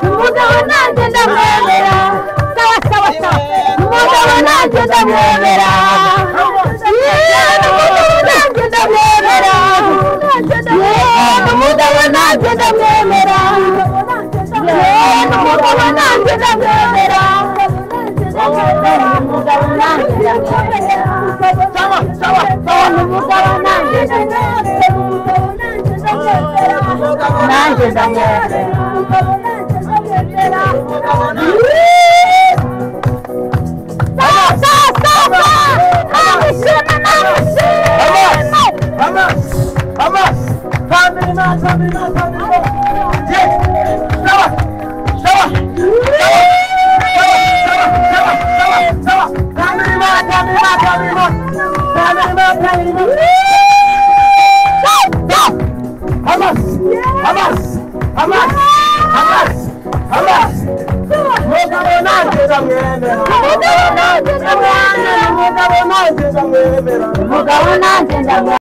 umugabo nanjye ndamwemera sawa sawa sawa umugabo nanjye ndamwemera umugabo nanjye ndamwemera umugabo nanjye ndamwemera umugabo nanjye ndamwemera umugabo nanjye ndamwemera sawa sawa sawa umugabo nanjye nanjye ndamwemera Mugabo nanjye ndamwemera